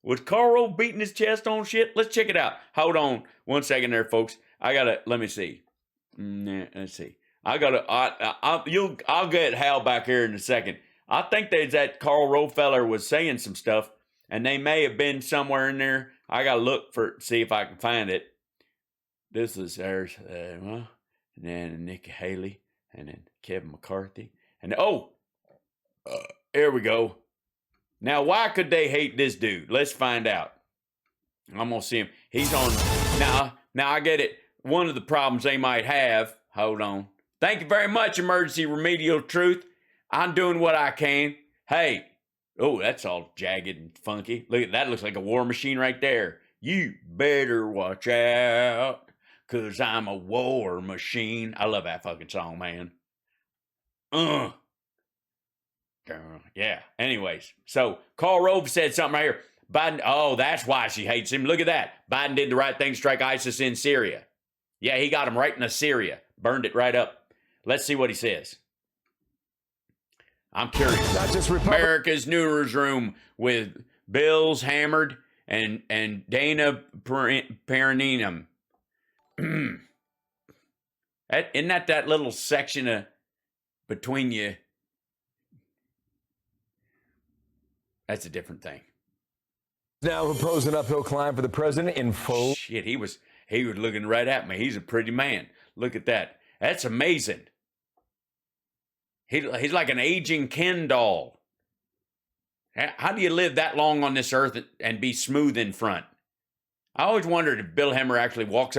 Was Karl Rove beating his chest on shit? Let's check it out. Hold on 1 second there, folks. Let me see. Let's see. I'll get Hal back here in a second. I think that Karl Rove feller was saying some stuff, and they may have been somewhere in there. I gotta look see if I can find it. This is there's and then Nikki Haley, and then Kevin McCarthy, and here we go. Now, why could they hate this dude? Let's find out. I'm gonna see him. He's on now. Now I get it. One of the problems they might have. Hold on. Thank you very much, Emergency Remedial Truth. I'm doing what I can. Hey. Oh, that's all jagged and funky. Look, that looks like a war machine right there. You better watch out, 'cause I'm a war machine. I love that fucking song, man. Yeah. Anyways, so Karl Rove said something right here. Biden, that's why she hates him. Look at that. Biden did the right thing, strike ISIS in Syria. Yeah, he got him right in Syria. Burned it right up. Let's see what he says. I'm curious. Not just America's newsroom with Bills hammered and Dana Perineum. Isn't that little section of between you? That's a different thing. Now proposed an uphill climb for the president in full. Shit, he was looking right at me. He's a pretty man. Look at that. That's amazing. He's like an aging Ken doll. How do you live that long on this earth and be smooth in front? I always wondered if Bill Hemmer actually goes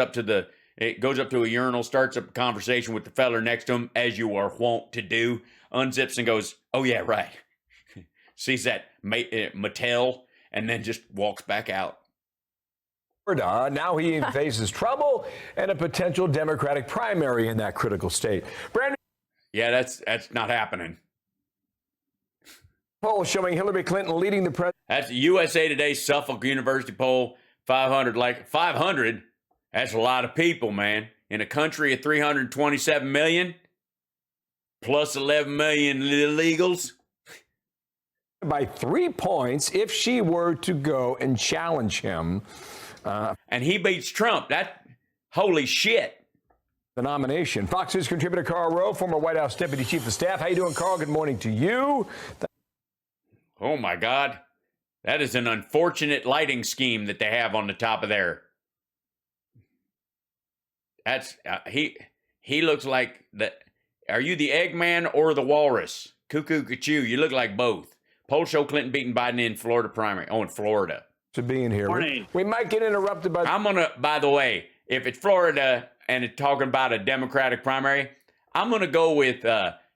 up to a urinal, starts up a conversation with the feller next to him, as you are wont to do, unzips and goes, "Oh yeah, right." Sees that Mattel, and then just walks back out. Now he faces trouble and a potential Democratic primary in that critical state. Brandon. Yeah, that's not happening. Poll showing Hillary Clinton leading the president. That's USA Today Suffolk University poll. 500. That's a lot of people, man. In a country of 327 million, plus 11 million illegals. By 3 points if she were to go and challenge him. And he beats Trump. Holy shit. The nomination. Fox News contributor Karl Rove, former White House Deputy Chief of Staff. How you doing, Karl? Good morning to you. Oh, my God. That is an unfortunate lighting scheme that they have on the top of there. That's, he looks like are you the Eggman or the Walrus? Cuckoo, cuckoo. You look like both. Poll show Clinton beating Biden in Florida primary. Oh, in Florida. To being here. Morning. We might get interrupted by... by the way, if it's Florida and it's talking about a Democratic primary, I'm going to go with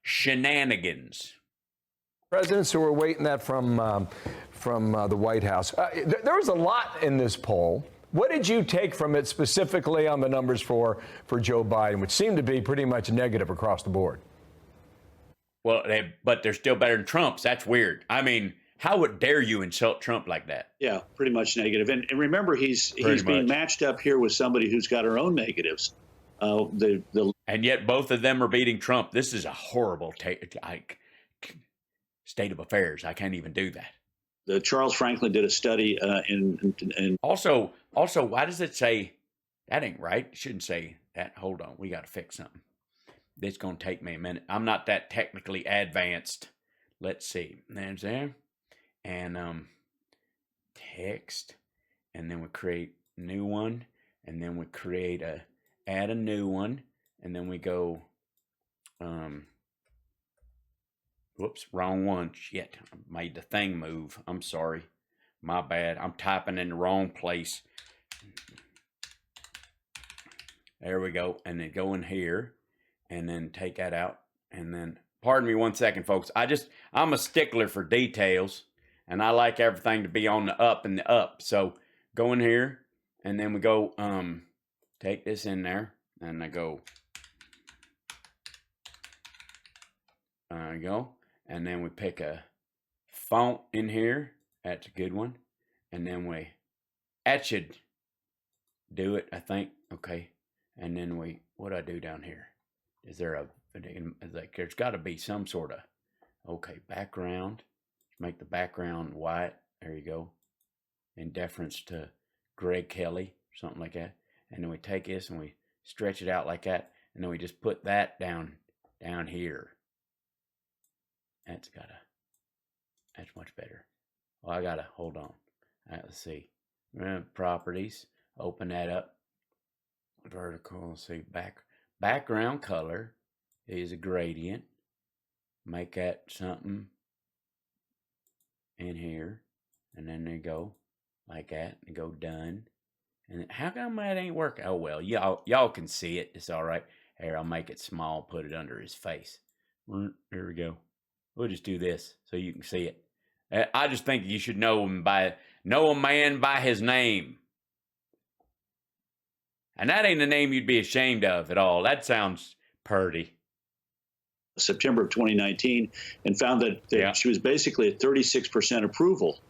shenanigans. Presidents who are waiting that from the White House. There was a lot in this poll. What did you take from it specifically on the numbers for Joe Biden, which seemed to be pretty much negative across the board? Well, but they're still better than Trump's. That's weird. I mean, how dare you insult Trump like that? Yeah, pretty much negative. And remember, he's being matched up here with somebody who's got her own negatives. And yet both of them are beating Trump. This is a horrible state of affairs. I can't even do that. The Charles Franklin did a study in Also, why does it say that ain't right? It shouldn't say that. Hold on, we got to fix something. It's going to take me a minute. I'm not that technically advanced. Let's see. There's there. And text. And then we create new one. And then we add a new one. And then we go, whoops, wrong one. Shit, I made the thing move. I'm sorry. My bad. I'm typing in the wrong place. There we go. And then go in here. And then take that out. And then, pardon me 1 second, folks. I'm a stickler for details. And I like everything to be on the up and the up. So go in here. And then we go, take this in there. And I go, there you go. And then we pick a font in here. That's a good one. And then that should do it, I think. Okay. And then what do I do down here? Is there there's got to be some sort of, background. Make the background white. There you go. in deference to Greg Kelly, something like that. And then we take this and we stretch it out like that, and then we just put that down here. That's much better. Well, hold on. All right, let's see. Properties, open that up. Vertical, let's see, background color is a gradient. Make that something in here, and then they go like that, and go done. And how come that ain't working? Oh well, y'all can see it. It's all right. Here, I'll make it small, put it under his face. There we go. We'll just do this so you can see it. I just think you should know a man by his name. And that ain't a name you'd be ashamed of at all. That sounds purty. September of 2019, and found that she was basically at 36% approval.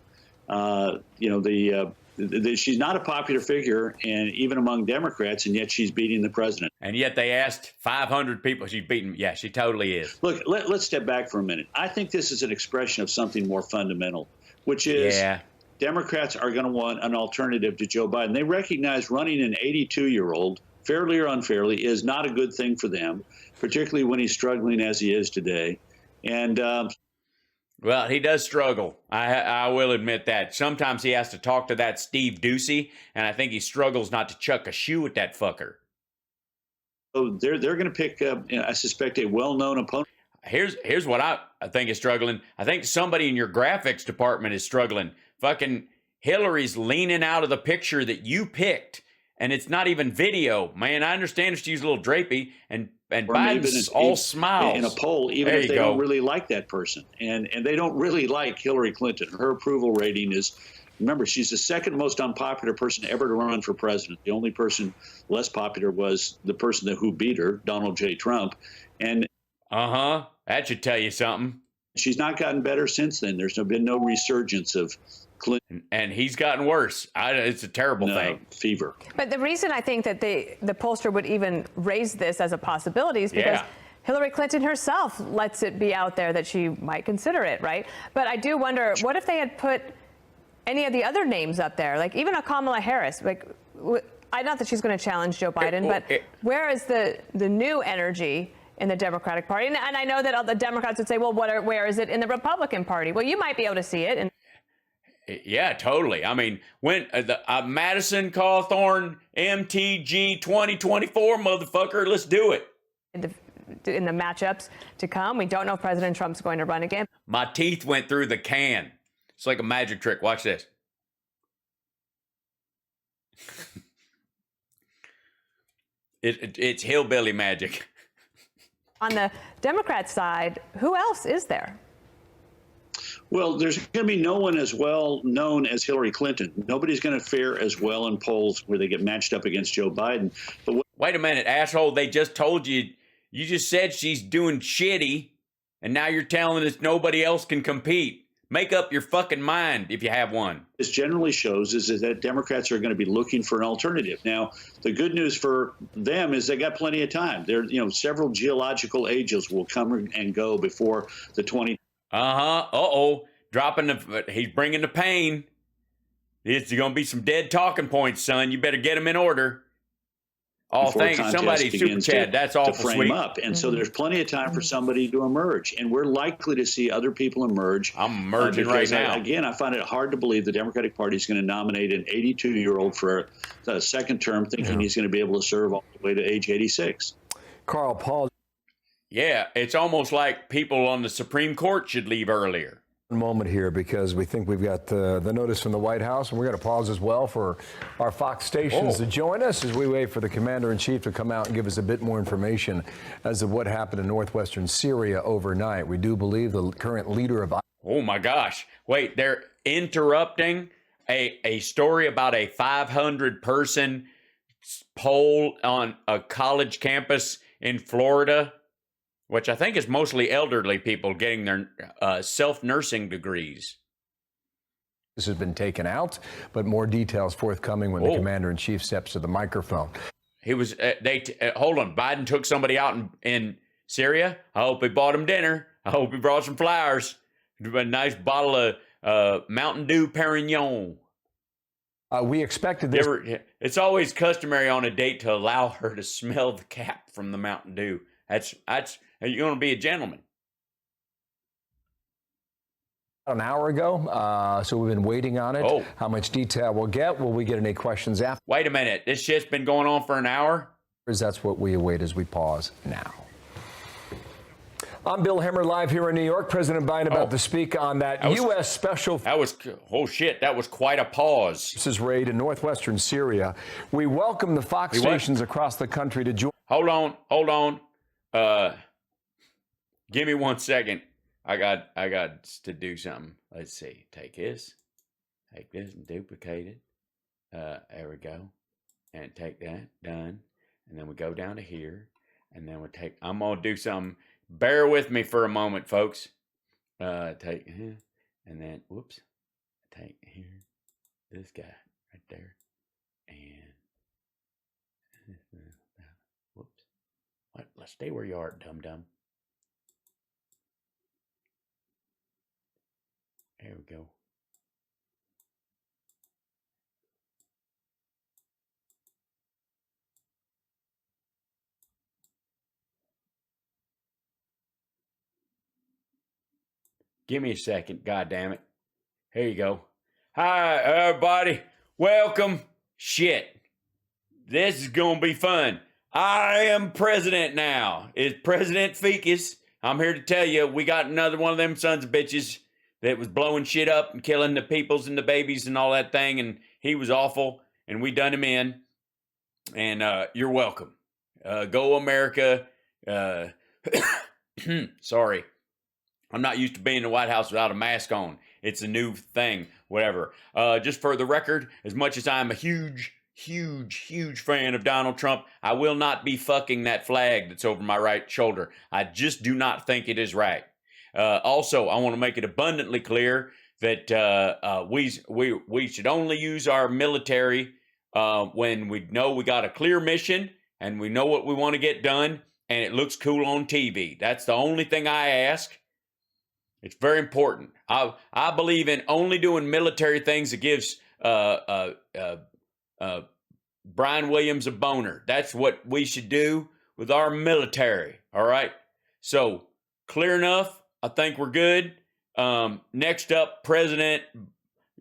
She's not a popular figure, and even among Democrats, and yet she's beating the president. And yet they asked 500 people. She's beating. Yeah, she totally is. Look, let's step back for a minute. I think this is an expression of something more fundamental, which is Democrats are going to want an alternative to Joe Biden. They recognize running an 82-year-old, fairly or unfairly, is not a good thing for them, particularly when he's struggling as he is today. And well, he does struggle. I will admit that. Sometimes he has to talk to that Steve Ducey, and I think he struggles not to chuck a shoe at that fucker. So they're going to pick, I suspect, a well-known opponent. Here's what I think is struggling. I think somebody in your graphics department is struggling. Fucking Hillary's leaning out of the picture that you picked, and it's not even video. Man, I understand she's a little drapey, and Biden's all smiles. In a poll, even if they don't really like that person. And they don't really like Hillary Clinton. Her approval rating is, remember, she's the second most unpopular person ever to run for president. The only person less popular was the person who beat her, Donald J. Trump. And that should tell you something. She's not gotten better since then. There's been no resurgence of Clinton. And he's gotten worse. It's a terrible thing. Fever. But the reason I think that the pollster would even raise this as a possibility is because Hillary Clinton herself lets it be out there that she might consider it, right? But I do wonder, what if they had put any of the other names up there, like even a Kamala Harris? Like, I not that she's going to challenge Joe Biden, but where is the new energy in the Democratic Party? And I know that all the Democrats would say, well, where is it in the Republican Party? Well, you might be able to see it. Yeah, totally. I mean, when Madison Cawthorn MTG 2024, motherfucker, let's do it. In the matchups to come, we don't know if President Trump's going to run again. My teeth went through the can. It's like a magic trick. Watch this. It's hillbilly magic. On the Democrat side, who else is there? Well, there's going to be no one as well known as Hillary Clinton. Nobody's going to fare as well in polls where they get matched up against Joe Biden. But wait a minute, asshole. They just told you, you just said she's doing shitty, and now you're telling us nobody else can compete. Make up your fucking mind if you have one. This generally shows is that Democrats are going to be looking for an alternative. Now, the good news for them is they got plenty of time. There, several geological ages will come and go before the 20. He's bringing the pain. It's going to be some dead talking points, son. You better get them in order. Oh, thank you. Somebody super chat. That's awful to frame sweet. Up. And so there's plenty of time for somebody to emerge. And we're likely to see other people emerge. I'm emerging right now. I find it hard to believe the Democratic Party is going to nominate an 82-year-old for a second term, thinking he's going to be able to serve all the way to age 86. Carl, Paul. Yeah, it's almost like people on the Supreme Court should leave earlier. Moment here, because we think we've got the notice from the White House, and we're going to pause as well for our Fox stations to join us as we wait for the commander-in-chief to come out and give us a bit more information as of what happened in northwestern Syria overnight. We do believe the current leader of... Oh my gosh. Wait, they're interrupting a story about a 500-person poll on a college campus in Florida, which I think is mostly elderly people getting their self-nursing degrees. This has been taken out, but more details forthcoming when the commander-in-chief steps to the microphone. He was, hold on, Biden took somebody out in Syria. I hope he bought him dinner. I hope he brought some flowers. A nice bottle of Mountain Dew Perignon. We expected this. It's always customary on a date to allow her to smell the cap from the Mountain Dew. That's you're going to be a gentleman. An hour ago, so we've been waiting on it. Oh. How much detail we'll get? Will we get any questions after? Wait a minute. This shit's been going on for an hour? That's what we await as we pause now. I'm Bill Hemmer, live here in New York. President Biden about to speak on that U.S. special... That was quite a pause. This is raid in northwestern Syria. We welcome the Fox stations across the country to join... Hold on. Give me 1 second. I got to do something. Let's see. Take this and duplicate it. There we go. And take that, done. And then we go down to here. And then I'm going to do something. Bear with me for a moment, folks. Take here. And then, whoops. Take here. This guy right there. And, whoops. What? Let's stay where you are, dum-dum. There we go. Give me a second, God damn it. Here you go. Hi, everybody. Welcome. Shit. This is going to be fun. I am president now. It's President Ficus. I'm here to tell you, we got another one of them sons of bitches that was blowing shit up and killing the peoples and the babies and all that thing, and he was awful, and we done him in, and you're welcome. Go America. Sorry. I'm not used to being in the White House without a mask on. It's a new thing, whatever. Just for the record, as much as I'm a huge fan of Donald Trump, I will not be fucking that flag that's over my right shoulder. I just do not think it is right. Also, I want to make it abundantly clear that we should only use our military when we know we got a clear mission and we know what we want to get done and it looks cool on TV. That's the only thing I ask. It's very important. I believe in only doing military things that gives Brian Williams a boner. That's what we should do with our military. All right. So clear enough. I think we're good. Next up, President,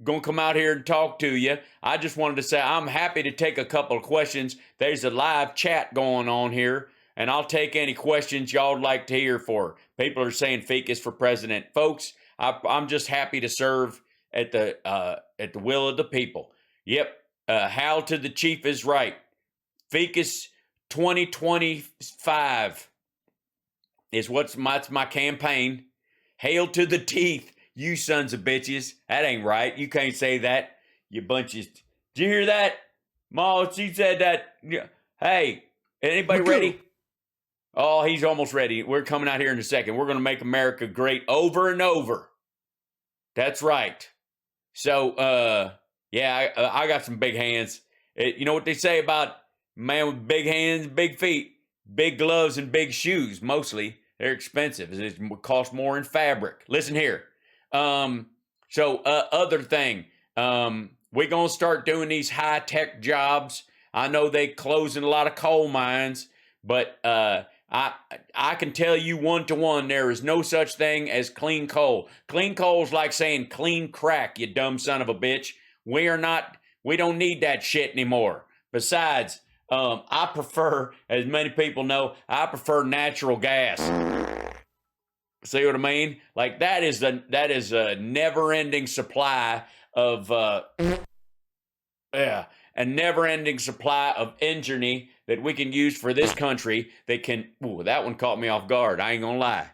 going to come out here and talk to you. I just wanted to say I'm happy to take a couple of questions. There's a live chat going on here, and I'll take any questions y'all would like to hear for. People are saying Ficus for president. Folks, I'm just happy to serve at the will of the people. Yep, Hal to the Chief is right. Ficus 2025 is what's my campaign. Hail to the teeth, you sons of bitches. That ain't right. You can't say that, you bunches. Did you hear that? Ma, she said that. Hey, anybody ready? Oh, he's almost ready. We're coming out here in a second. We're going to make America great over and over. That's right. So, yeah, I got some big hands. You know what they say about man with big hands, big feet, big gloves, and big shoes, mostly. They're expensive. It costs more in fabric. Listen here. Other thing, we're going to start doing these high-tech jobs. I know they closing a lot of coal mines, but I can tell you 1-to-1, there is no such thing as clean coal. Clean coal is like saying clean crack, you dumb son of a bitch. We don't need that shit anymore. Besides, I prefer, as many people know, I prefer natural gas. See what I mean? Like that is a never-ending supply of a never-ending supply of energy that we can use for this country that can. Ooh, that one caught me off guard. I ain't gonna lie.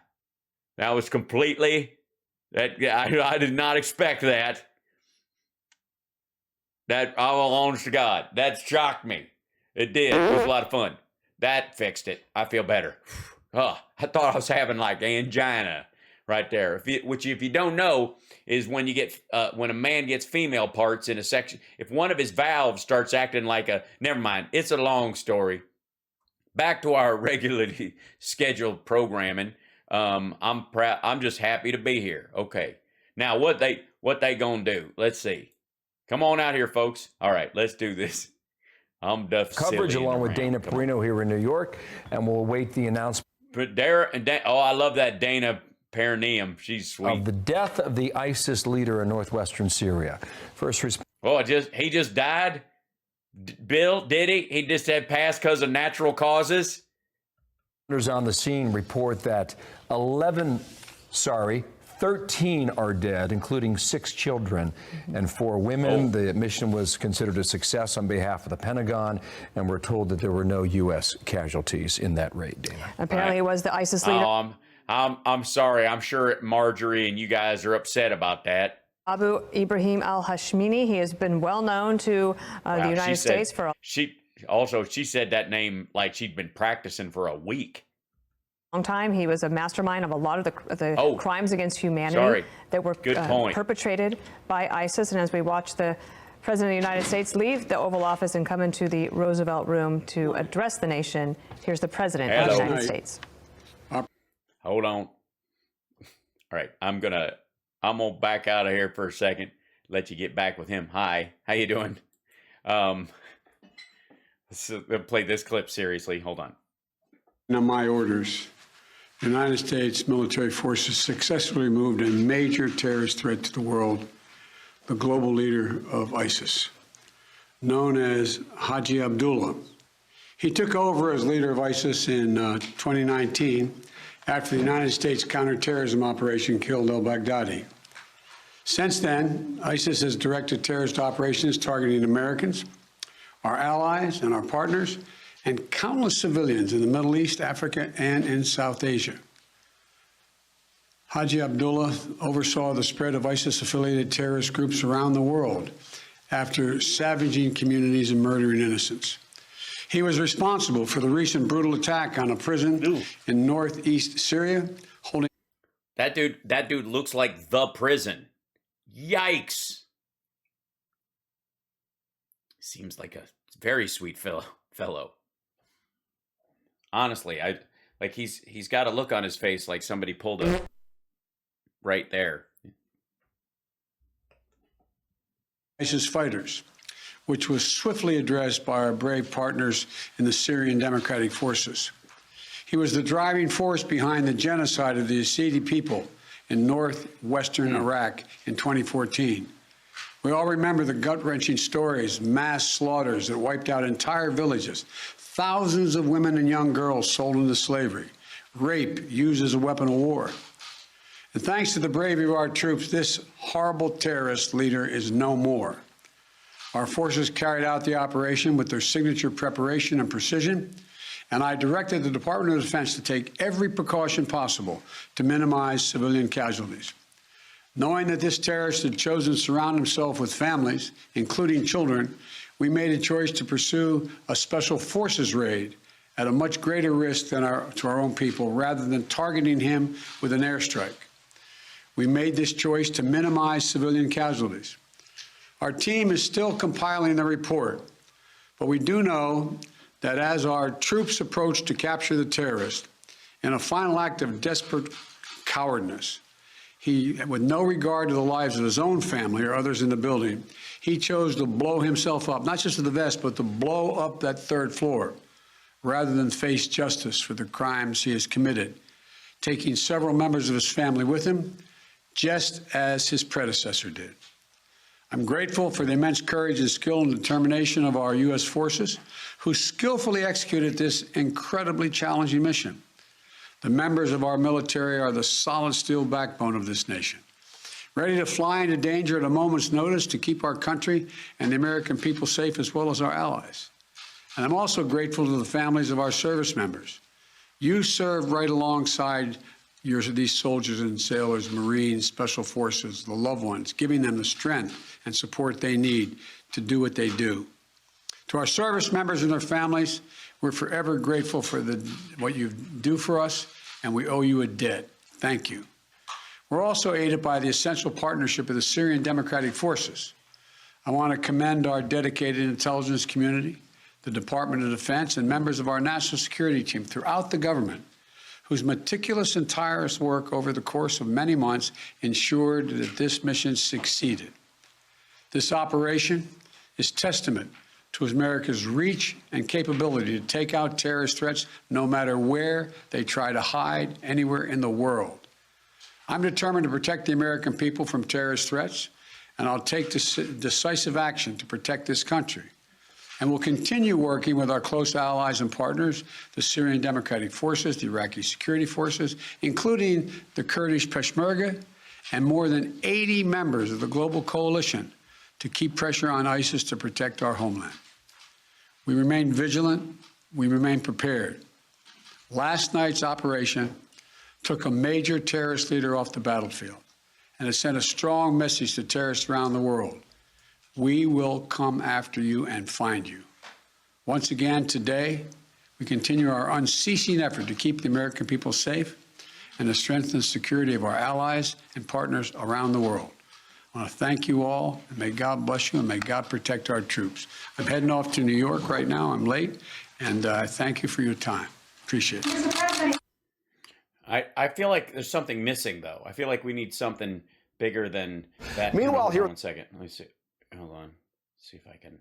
That was completely. I did not expect that. That, all honest to God, that shocked me. It did. It was a lot of fun. That fixed it. I feel better. Oh, I thought I was having like angina right there. Which, if you don't know, is when you get when a man gets female parts in a section. If one of his valves starts acting like a. Never mind. It's a long story. Back to our regularly scheduled programming. I'm proud. I'm just happy to be here. Okay. Now what they gonna do? Let's see. Come on out here, folks. All right, let's do this. I'm Duff Coverage along with Dana Perino here in New York, and we'll await the announcement. But I love that Dana Perineum. She's sweet. Of the death of the ISIS leader in northwestern Syria. First he just died? Bill, did he? He just had passed because of natural causes? On the scene report that 13 are dead, including 6 children and 4 women. The mission was considered a success on behalf of the Pentagon, and we're told that there were no U.S. casualties in that raid, Dana. Apparently it was the ISIS leader. I'm sorry. I'm sure Marjorie and you guys are upset about that. Abu Ibrahim al-Hashmini. He has been well known to the United States for she said that name like she'd been practicing for a week. Long time. He was a mastermind of a lot of the crimes against humanity that were perpetrated by ISIS. And as we watch the President of the United States leave the Oval Office and come into the Roosevelt Room to address the nation, here's the President of the United States. Hold on. All right, I'm gonna back out of here for a second. Let you get back with him. Hi, how you doing? Let's play this clip seriously. Hold on. On my orders, the United States military forces successfully removed a major terrorist threat to the world, the global leader of ISIS, known as Haji Abdullah. He took over as leader of ISIS in 2019 after the United States counterterrorism operation killed al-Baghdadi. Since then, ISIS has directed terrorist operations targeting Americans, our allies, and our partners, and countless civilians in the Middle East, Africa, and in South Asia. Haji Abdullah oversaw the spread of ISIS-affiliated terrorist groups around the world after savaging communities and murdering innocents. He was responsible for the recent brutal attack on a prison in northeast Syria, holding... That dude looks like the prison. Yikes. Seems like a very sweet fellow. Honestly, he's got a look on his face like somebody pulled a right there. ISIS fighters, which was swiftly addressed by our brave partners in the Syrian Democratic Forces. He was the driving force behind the genocide of the Yazidi people in northwestern Iraq in 2014. We all remember the gut-wrenching stories, mass slaughters that wiped out entire villages, thousands of women and young girls sold into slavery, rape used as a weapon of war. And thanks to the bravery of our troops, this horrible terrorist leader is no more. Our forces carried out the operation with their signature preparation and precision, and I directed the Department of Defense to take every precaution possible to minimize civilian casualties. Knowing that this terrorist had chosen to surround himself with families, including children, we made a choice to pursue a special forces raid at a much greater risk than to our own people, rather than targeting him with an airstrike. We made this choice to minimize civilian casualties. Our team is still compiling the report, but we do know that as our troops approach to capture the terrorist, in a final act of desperate cowardness, he, with no regard to the lives of his own family or others in the building, he chose to blow himself up, not just to the vest, but to blow up that third floor, rather than face justice for the crimes he has committed, taking several members of his family with him, just as his predecessor did. I'm grateful for the immense courage and skill and determination of our U.S. forces, who skillfully executed this incredibly challenging mission. The members of our military are the solid steel backbone of this nation, ready to fly into danger at a moment's notice to keep our country and the American people safe, as well as our allies. And I'm also grateful to the families of our service members. You served right alongside these soldiers and sailors, Marines, Special Forces, the loved ones, giving them the strength and support they need to do what they do. To our service members and their families, we're forever grateful for what you do for us, and we owe you a debt. Thank you. We're also aided by the essential partnership of the Syrian Democratic Forces. I want to commend our dedicated intelligence community, the Department of Defense, and members of our national security team throughout the government, whose meticulous and tireless work over the course of many months ensured that this mission succeeded. This operation is testament to America's reach and capability to take out terrorist threats no matter where they try to hide anywhere in the world. I'm determined to protect the American people from terrorist threats, and I'll take decisive action to protect this country. And we'll continue working with our close allies and partners, the Syrian Democratic Forces, the Iraqi security forces, including the Kurdish Peshmerga, and more than 80 members of the global coalition to keep pressure on ISIS to protect our homeland. We remain vigilant. We remain prepared. Last night's operation took a major terrorist leader off the battlefield, and it sent a strong message to terrorists around the world. We will come after you and find you. Once again, today, we continue our unceasing effort to keep the American people safe and to strengthen the security of our allies and partners around the world. I want to thank you all, and may God bless you, and may God protect our troops. I'm heading off to New York right now. I'm late, and I thank you for your time. Appreciate it. I feel like there's something missing, though. I feel like we need something bigger than that. Meanwhile, here... 1 second. Let me see. Hold on. Let's see if I can.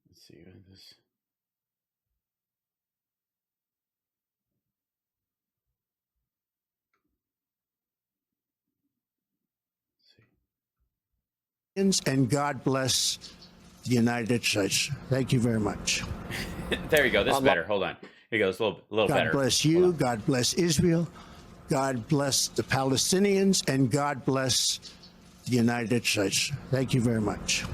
Let's see what this. And God bless the United States. Thank you very much. There you go. This is better. Hold on. Here you go. It's a little God better. God bless you. God bless Israel. God bless the Palestinians. And God bless the United States. Thank you very much.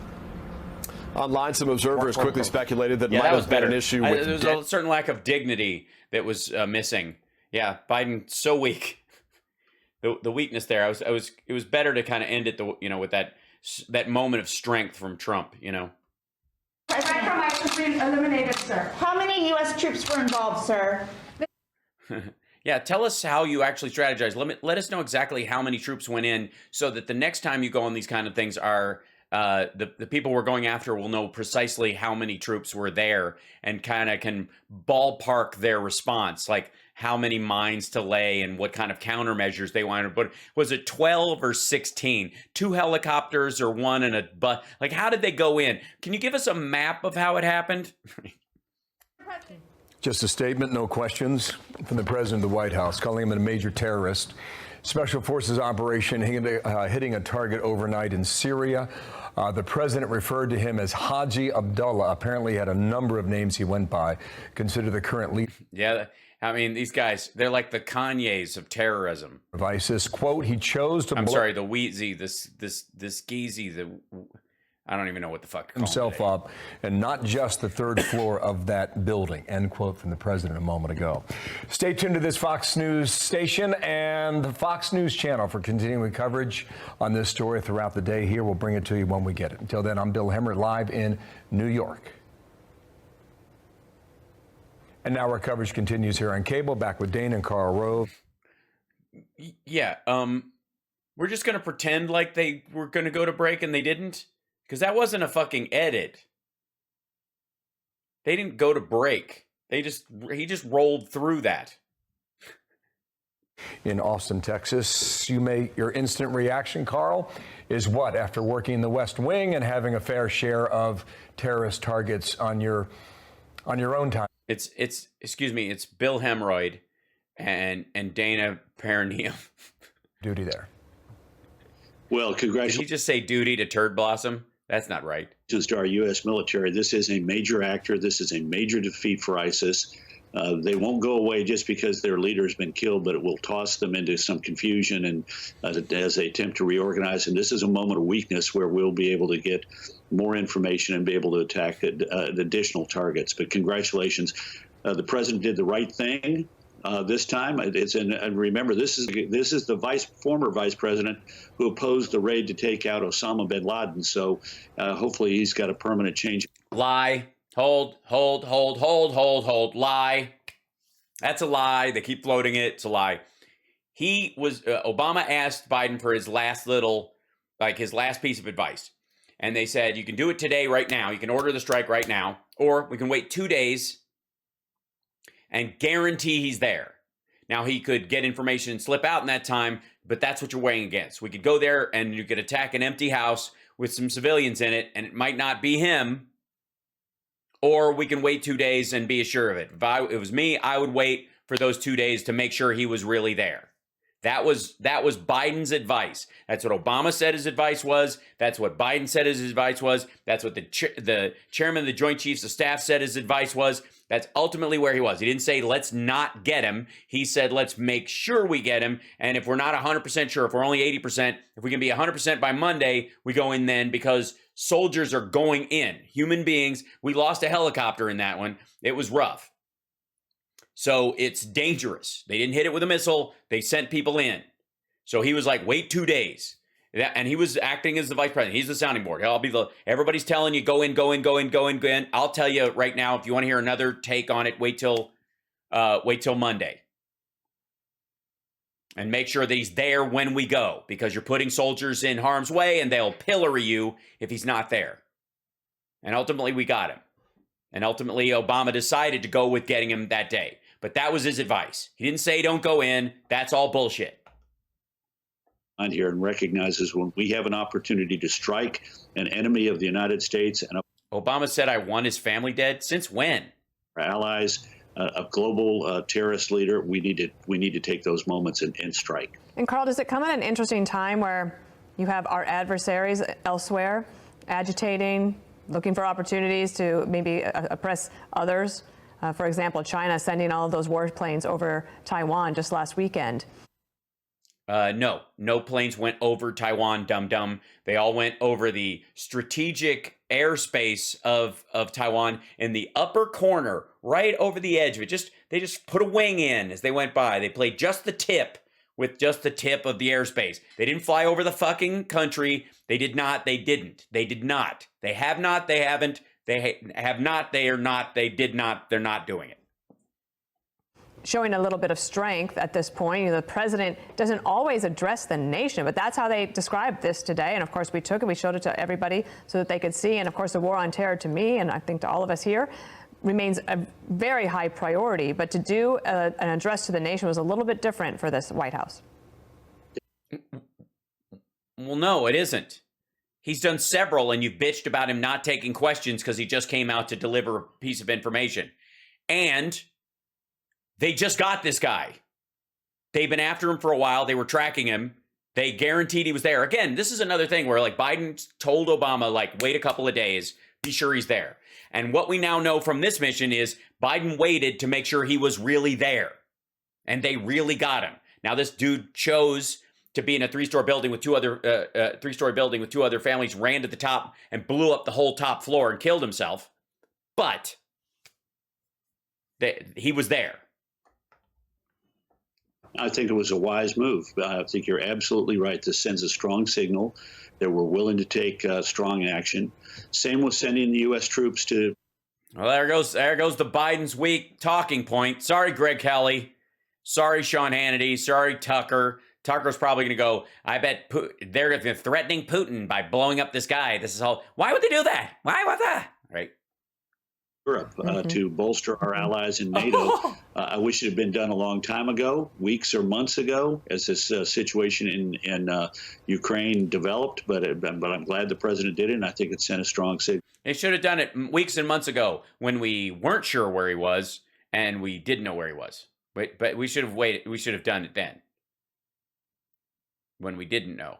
Online, some observers quickly speculated that might that was have been better. an issue with... There was a certain lack of dignity that was missing. Yeah, Biden so weak. The weakness there. It was better to kind of end it with that moment of strength from Trump, Aside from ISIS being eliminated, sir. How many U.S. troops were involved, sir? Yeah, tell us how you actually strategize. Let us know exactly how many troops went in, so that the next time you go on these kind of things, the people we're going after will know precisely how many troops were there and kind of can ballpark their response, like how many mines to lay and what kind of countermeasures they wanted to put. Was it 12 or 16? 2 helicopters or 1 and a bus? Like, how did they go in? Can you give us a map of how it happened? Just a statement, no questions, from the president of the White House, calling him a major terrorist. Special Forces operation hitting a target overnight in Syria. The president referred to him as Haji Abdullah. Apparently had a number of names he went by. Consider the current leader. Yeah, I mean, these guys, they're like the Kanyes of terrorism. Of ISIS. Quote, he chose to... I'm sorry, the Wheezy, this Geezy, I don't even know what the fuck to call himself up, and not just the 3rd floor of that building. End quote from the president a moment ago. Stay tuned to this Fox News station and the Fox News channel for continuing coverage on this story throughout the day. Here, we'll bring it to you when we get it. Until then, I'm Bill Hemmer, live in New York. And now our coverage continues here on cable. Back with Dana and Karl Rove. Yeah, we're just going to pretend like they were going to go to break and they didn't. Because that wasn't a fucking edit. They didn't go to break. He just rolled through that. In Austin, Texas, your instant reaction, Karl, is what? After working in the West Wing and having a fair share of terrorist targets on your own time. Excuse me, it's Bill Hemroyd and Dana Perineum. Duty there. Well, congratulations. Did he just say duty to Turd Blossom? That's not right. To our U.S. military, this is a major actor. This is a major defeat for ISIS. They won't go away just because their leader has been killed, but it will toss them into some confusion and as they attempt to reorganize. And this is a moment of weakness where we'll be able to get more information and be able to attack additional targets. But congratulations. The president did the right thing. This time, and remember, this is the former vice president who opposed the raid to take out Osama bin Laden. So hopefully he's got a permanent change. Lie. Hold. Lie. That's a lie. They keep floating it. It's a lie. Obama asked Biden for his last piece of advice. And they said, you can do it today, right now. You can order the strike right now. Or we can wait 2 days and guarantee he's there. Now, he could get information and slip out in that time, but that's what you're weighing against. We could go there and you could attack an empty house with some civilians in it, and it might not be him. Or we can wait 2 days and be assured of it. If it was me, I would wait for those 2 days to make sure he was really there. That was Biden's advice. That's what Obama said his advice was. That's what Biden said his advice was. That's what the chairman of the Joint Chiefs of Staff said his advice was. That's ultimately where he was. He didn't say, let's not get him. He said, let's make sure we get him. And if we're not 100% sure, if we're only 80%, if we can be 100% by Monday, we go in then, because soldiers are going in. Human beings. We lost a helicopter in that one. It was rough. So it's dangerous. They didn't hit it with a missile. They sent people in. So he was like, wait 2 days. And he was acting as the vice president. He's the sounding board. Everybody's telling you, go in, go in, go in, go in, go in. I'll tell you right now, if you want to hear another take on it, wait till Monday. And make sure that he's there when we go, because you're putting soldiers in harm's way and they'll pillory you if he's not there. And ultimately we got him. And ultimately Obama decided to go with getting him that day. But that was his advice. He didn't say don't go in. That's all bullshit. On here and recognizes when we have an opportunity to strike an enemy of the United States and Obama said, I want his family dead. Since when? Our allies, a global terrorist leader, we need to take those moments and strike. And Karl, does it come at an interesting time where you have our adversaries elsewhere agitating, looking for opportunities to maybe oppress others? For example, China sending all of those warplanes over Taiwan just last weekend. No planes went over Taiwan, dum-dum. They all went over the strategic airspace of Taiwan in the upper corner, right over the edge of it. They just put a wing in as they went by. They played just the tip with just the tip of the airspace. They didn't fly over the fucking country. They did not. They didn't. They did not. They have not. They haven't. They have not. They are not. They did not. They're not doing it. Showing a little bit of strength at this point. You know, the president doesn't always address the nation, but that's how they described this today. And of course, we took it, we showed it to everybody so that they could see. And of course, the war on terror, to me, and I think to all of us here, remains a very high priority. But to do an address to the nation was a little bit different for this White House. Well, no, it isn't. He's done several, and you've bitched about him not taking questions because he just came out to deliver a piece of information. And they just got this guy. They've been after him for a while. They were tracking him. They guaranteed he was there. Again, this is another thing where, like, Biden told Obama, like, wait a couple of days, be sure he's there. And what we now know from this mission is Biden waited to make sure he was really there. And they really got him. Now, this dude chose to be in a three-story building with two other families, ran to the top and blew up the whole top floor and killed himself. But he was there. I think it was a wise move. I think you're absolutely right. This sends a strong signal that we're willing to take strong action. Same with sending the U.S. troops to. Well, there goes the Biden's weak talking point. Sorry, Greg Kelly. Sorry, Sean Hannity. Sorry, Tucker. Tucker's probably going to go, I bet they're threatening Putin by blowing up this guy. This is all. Why would they do that? Why would that? Right. Europe to bolster our allies in NATO. I wish it had been done a long time ago, weeks or months ago, as this situation in Ukraine developed. But I'm glad the president did it, and I think it sent a strong signal. They should have done it weeks and months ago when we weren't sure where he was and we didn't know where he was. But we should have waited. We should have done it then when we didn't know,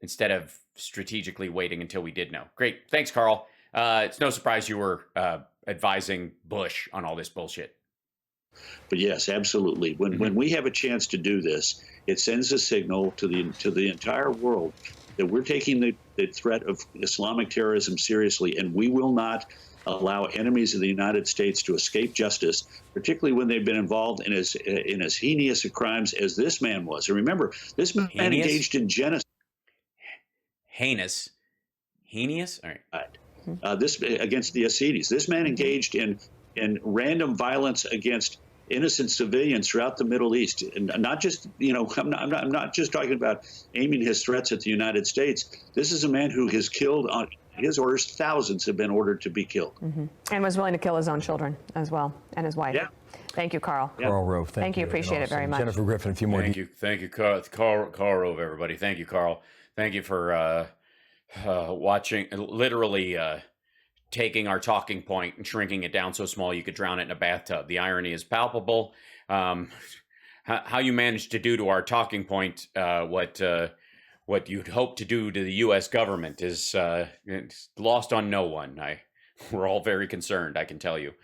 instead of strategically waiting until we did know. Great. Thanks, Karl. It's no surprise you were advising Bush on all this bullshit. But yes, absolutely. When we have a chance to do this, it sends a signal to the entire world that we're taking the threat of Islamic terrorism seriously, and we will not allow enemies of the United States to escape justice, particularly when they've been involved in as heinous of crimes as this man was. And remember, this man engaged in genocide. Heinous? All right. This against the Yazidis. This man engaged in random violence against innocent civilians throughout the Middle East, and not just I'm not just talking about aiming his threats at the United States. This is a man who has killed on his orders. Thousands have been ordered to be killed, and was willing to kill his own children as well and his wife. Yeah. Thank you, Carl. Carl Rove, thank you. Appreciate it very much. Jennifer Griffin, a few more. Thank you, Carl Rove, everybody. Thank you, Carl. Thank you for watching, literally taking our talking point and shrinking it down so small you could drown it in a bathtub. The irony is palpable. How you managed to do to our talking point what you'd hope to do to the U.S. government is it's lost on no one. We're all very concerned, I can tell you.